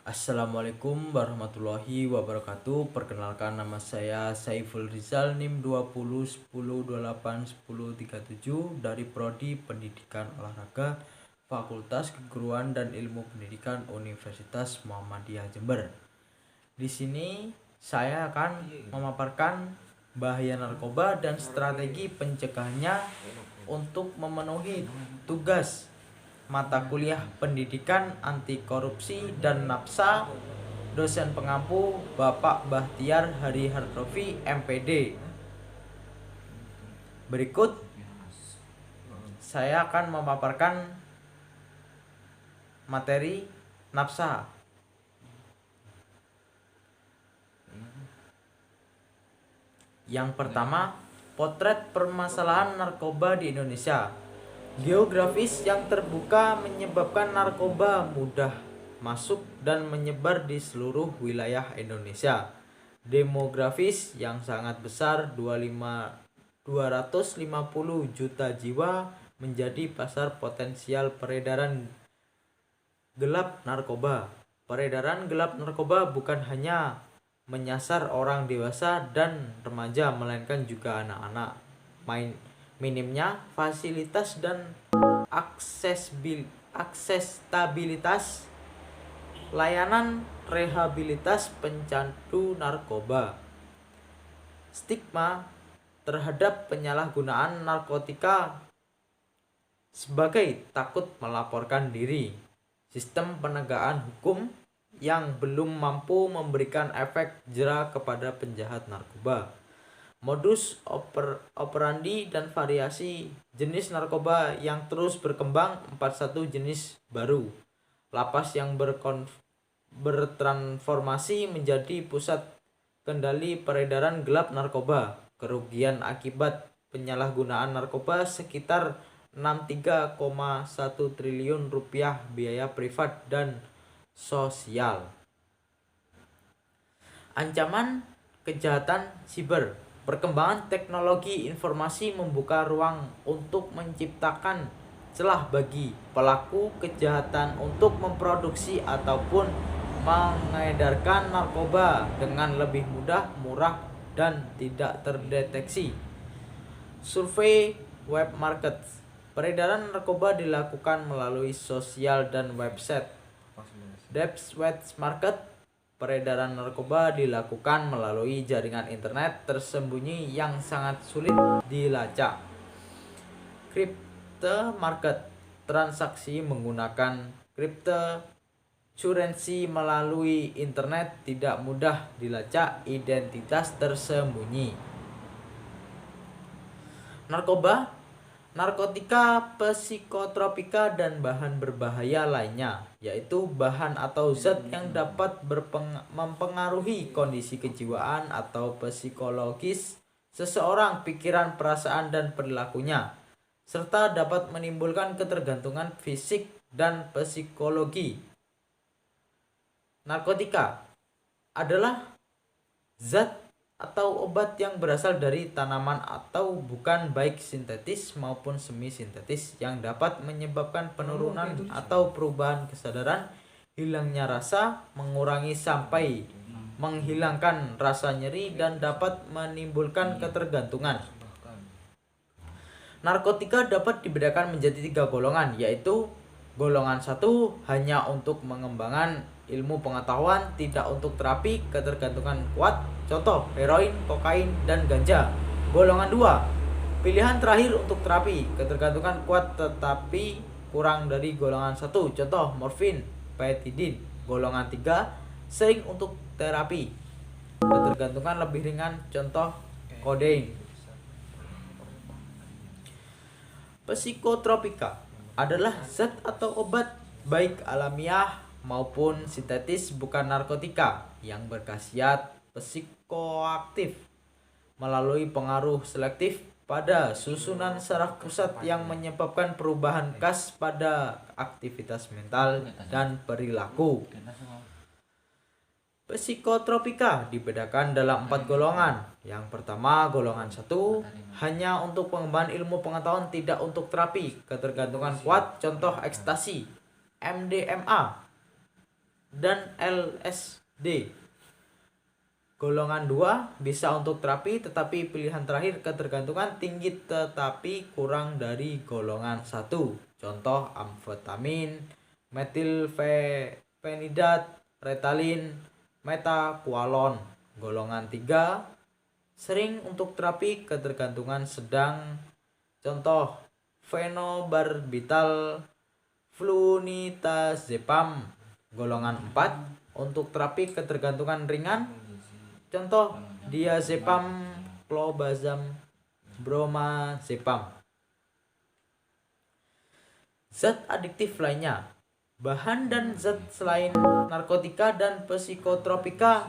Assalamualaikum warahmatullahi wabarakatuh. Perkenalkan, nama saya Saiful Rizal, NIM 20 10 28 10 37 dari Prodi Pendidikan Olahraga Fakultas Keguruan dan Ilmu Pendidikan Universitas Muhammadiyah Jember. Di sini saya akan memaparkan bahaya narkoba dan strategi pencegahannya untuk memenuhi tugas mata kuliah Pendidikan Anti Korupsi dan NAPSA. Dosen pengampu Bapak Bahtiar Hari Hartofi, MPD. Berikut saya akan memaparkan materi NAPSA. Yang pertama, potret permasalahan narkoba di Indonesia. Geografis yang terbuka menyebabkan narkoba mudah masuk dan menyebar di seluruh wilayah Indonesia. Demografis yang sangat besar, 250 juta jiwa, menjadi pasar potensial peredaran gelap narkoba. Peredaran gelap narkoba bukan hanya menyasar orang dewasa dan remaja, melainkan juga anak-anak. Minimnya fasilitas dan aksesibilitas layanan rehabilitas pencandu narkoba. Stigma terhadap penyalahgunaan narkotika sebagai takut melaporkan diri. Sistem penegakan hukum yang belum mampu memberikan efek jera kepada penjahat narkoba. Modus operandi dan variasi jenis narkoba yang terus berkembang, 41 jenis baru. Lapas yang bertransformasi menjadi pusat kendali peredaran gelap narkoba. Kerugian akibat penyalahgunaan narkoba sekitar 63,1 triliun rupiah biaya privat dan sosial. Ancaman kejahatan siber. Perkembangan teknologi informasi membuka ruang untuk menciptakan celah bagi pelaku kejahatan untuk memproduksi ataupun mengedarkan narkoba dengan lebih mudah, murah, dan tidak terdeteksi. Survei web market. Peredaran narkoba dilakukan melalui sosial dan website. Deep web market. Peredaran narkoba dilakukan melalui jaringan internet tersembunyi yang sangat sulit dilacak. Crypto market. Transaksi menggunakan cryptocurrency melalui internet tidak mudah dilacak identitas tersembunyi. Narkotika, psikotropika, dan bahan berbahaya lainnya, yaitu bahan atau zat yang dapat mempengaruhi kondisi kejiwaan atau psikologis seseorang, pikiran, perasaan, dan perilakunya, serta dapat menimbulkan ketergantungan fisik dan psikologi. Narkotika adalah zat atau obat yang berasal dari tanaman atau bukan, baik sintetis maupun semi sintetis, yang dapat menyebabkan penurunan atau perubahan kesadaran, hilangnya rasa, mengurangi sampai menghilangkan rasa nyeri, dan dapat menimbulkan ketergantungan. Narkotika dapat dibedakan menjadi 3 golongan, yaitu golongan 1, hanya untuk mengembangkan ilmu pengetahuan, tidak untuk terapi ketergantungan kuat, contoh heroin, kokain, dan ganja. Golongan 2, pilihan terakhir untuk terapi ketergantungan kuat tetapi kurang dari golongan 1, contoh morfin, petidin. Golongan 3, sering untuk terapi ketergantungan lebih ringan, contoh kodein. Psikotropika adalah zat atau obat, baik alamiah maupun sintetis, bukan narkotika, yang berkhasiat psikoaktif melalui pengaruh selektif pada susunan saraf pusat yang menyebabkan perubahan khas pada aktivitas mental dan perilaku. Psikotropika dibedakan dalam 4 golongan. Yang pertama, golongan 1, hanya untuk pengembangan ilmu pengetahuan, tidak untuk terapi ketergantungan kuat, contoh ekstasi, MDMA. dan LSD. Golongan 2 bisa untuk terapi, tetapi pilihan terakhir ketergantungan tinggi tetapi kurang dari golongan 1. Contoh amfetamin, metilfenidat, Ritalin, metaqualon. Golongan 3 sering untuk terapi ketergantungan sedang. Contoh fenobarbital, flunitrazepam. Golongan 4 untuk terapi ketergantungan ringan. Contoh diazepam, clobazam, bromazepam. Zat adiktif lainnya. Bahan dan zat selain narkotika dan psikotropika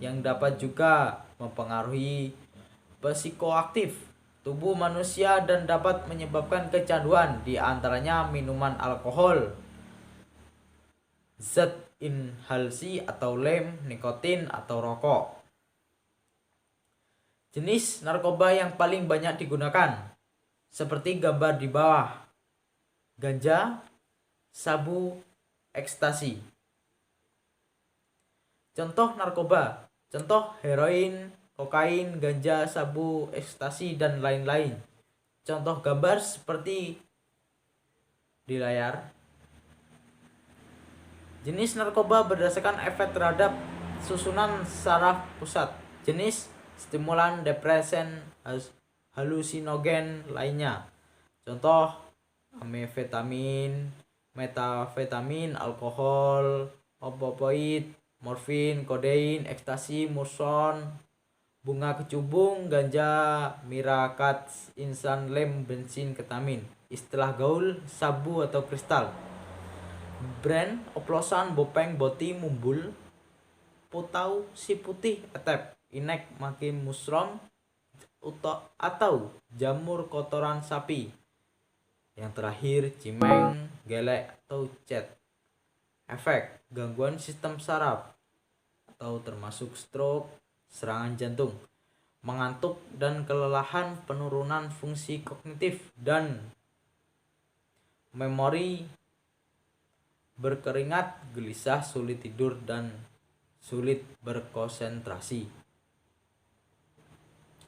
yang dapat juga mempengaruhi psikoaktif tubuh manusia dan dapat menyebabkan kecanduan, di antaranya minuman alkohol, zat inhalasi atau lem, nikotin atau rokok. Jenis narkoba yang paling banyak digunakan seperti gambar di bawah: ganja, sabu, ekstasi. Contoh narkoba, contoh heroin, kokain, ganja, sabu, ekstasi, dan lain-lain. Contoh gambar seperti di layar. Jenis narkoba berdasarkan efek terhadap susunan saraf pusat. Jenis stimulan, depresan, halusinogen lainnya. Contoh amfetamin, metafetamin, alkohol, opioid, morfin, kodein, ekstasi, muson, bunga kecubung, ganja, mirakat, insan, lem, bensin, ketamin. Istilah gaul, sabu atau kristal. Brand, oplosan, bopeng, boti, mumbul, putau, si putih, etep, inek, makin musron, atau jamur kotoran sapi. Yang terakhir cimeng, gelek, atau cet. Efek, gangguan sistem saraf atau termasuk stroke, serangan jantung, mengantuk dan kelelahan, penurunan fungsi kognitif dan memori, berkeringat, gelisah, sulit tidur, dan sulit berkonsentrasi.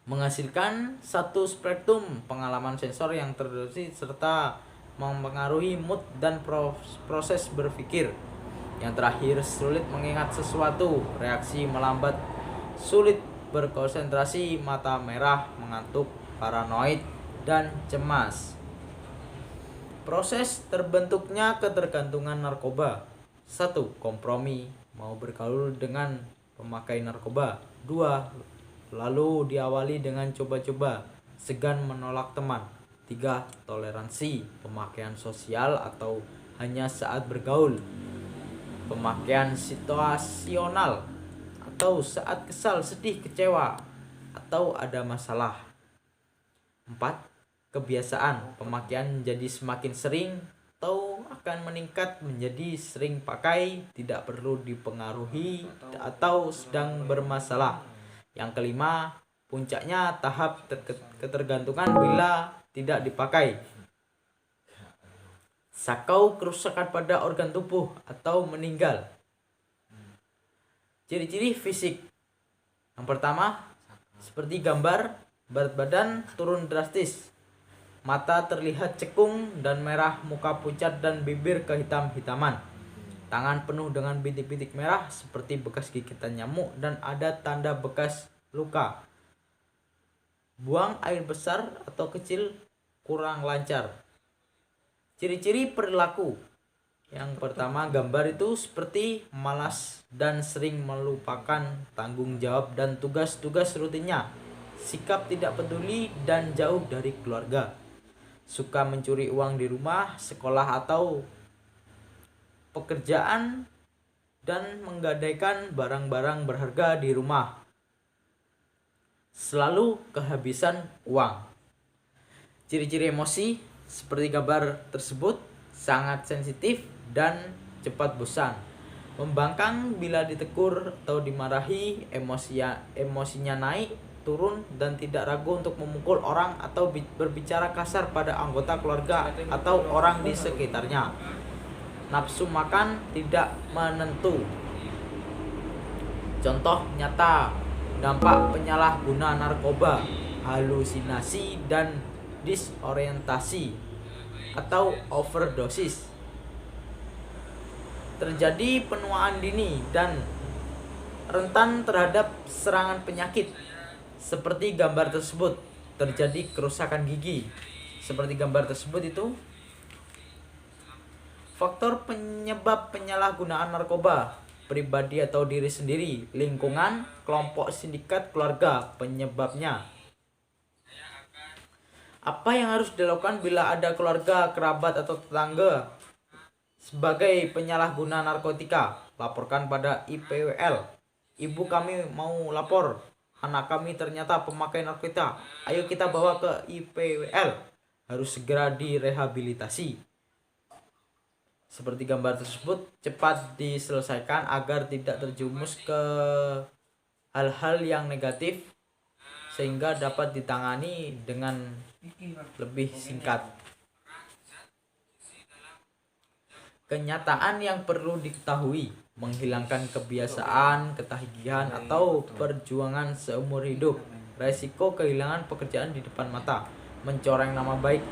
Menghasilkan satu spektrum pengalaman sensor yang terdistorsi serta mempengaruhi mood dan proses berpikir. Yang terakhir, sulit mengingat sesuatu, reaksi melambat, sulit berkonsentrasi, mata merah, mengantuk, paranoid, dan cemas. Proses terbentuknya ketergantungan narkoba. 1. Kompromi, mau bergaul dengan pemakai narkoba. 2. Lalu diawali dengan coba-coba, segan menolak teman. 3. Toleransi, pemakaian sosial atau hanya saat bergaul. Pemakaian situasional atau saat kesal, sedih, kecewa, atau ada masalah. 4. Kebiasaan, pemakaian menjadi semakin sering atau akan meningkat menjadi sering pakai, tidak perlu dipengaruhi, atau sedang bermasalah. Yang kelima, puncaknya tahap ketergantungan bila tidak dipakai. Sakau, kerusakan pada organ tubuh atau meninggal. Ciri-ciri fisik. Yang pertama, seperti gambar, berat badan turun drastis. Mata terlihat cekung dan merah, muka pucat dan bibir kehitam-hitaman. Tangan penuh dengan bintik-bintik merah seperti bekas gigitan nyamuk dan ada tanda bekas luka. Buang air besar atau kecil kurang lancar. Ciri-ciri perilaku. Yang pertama, gambar itu seperti malas dan sering melupakan tanggung jawab dan tugas-tugas rutinnya. Sikap tidak peduli dan jauh dari keluarga. Suka mencuri uang di rumah, sekolah atau pekerjaan, dan menggadaikan barang-barang berharga di rumah. Selalu kehabisan uang. Ciri-ciri emosi seperti gambar tersebut, sangat sensitif dan cepat bosan. Membangkang bila ditegur atau dimarahi, emosinya naik, turun, dan tidak ragu untuk memukul orang atau berbicara kasar pada anggota keluarga atau orang di sekitarnya. nafsu makan tidak menentu. Contoh nyata dampak penyalahguna narkoba, halusinasi dan disorientasi atau overdosis. Terjadi penuaan dini dan rentan terhadap serangan penyakit. Seperti gambar tersebut, terjadi kerusakan gigi. Seperti gambar tersebut itu. Faktor penyebab penyalahgunaan narkoba: pribadi atau diri sendiri, lingkungan, kelompok, sindikat, keluarga. Penyebabnya: apa yang harus dilakukan bila ada keluarga, kerabat, atau tetangga sebagai penyalahguna narkotika? Laporkan pada IPWL. Ibu kami mau lapor, anak kami ternyata pemakai narkotika. Ayo kita bawa ke IPWL. Harus segera direhabilitasi. Seperti gambar tersebut, cepat diselesaikan agar tidak terjumus ke hal-hal yang negatif sehingga dapat ditangani dengan lebih singkat. Kenyataan yang perlu diketahui: menghilangkan kebiasaan, ketagihan, atau perjuangan seumur hidup. Resiko kehilangan pekerjaan di depan mata, mencoreng nama baik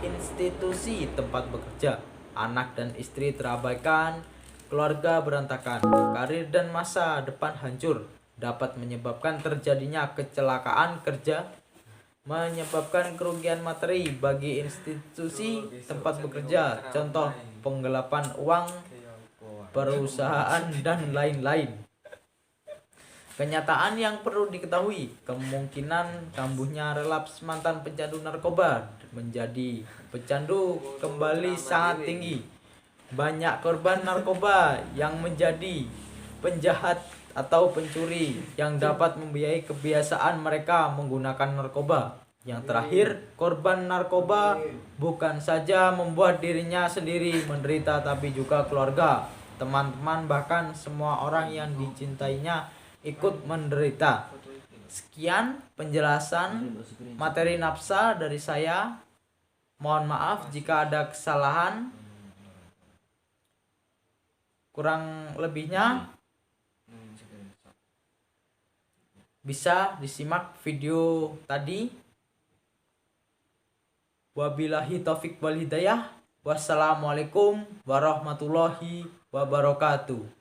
institusi tempat bekerja, anak dan istri terabaikan, keluarga berantakan, karir dan masa depan hancur, dapat menyebabkan terjadinya kecelakaan kerja, menyebabkan kerugian materi bagi institusi tempat bekerja, contoh penggelapan uang perusahaan dan lain-lain. Kenyataan yang perlu diketahui: kemungkinan kambuhnya relaps mantan pecandu narkoba menjadi pecandu kembali sangat tinggi. Banyak korban narkoba yang menjadi penjahat atau pencuri yang dapat membiayai kebiasaan mereka menggunakan narkoba. Yang terakhir, korban narkoba bukan saja membuat dirinya sendiri menderita, tapi juga keluarga, teman-teman, bahkan semua orang yang dicintainya ikut menderita. Sekian penjelasan materi nafsa dari saya. Mohon maaf jika ada kesalahan. Kurang lebihnya bisa disimak video tadi. Wabillahi taufik wal hidayah. Wassalamualaikum warahmatullahi wabarakatuh.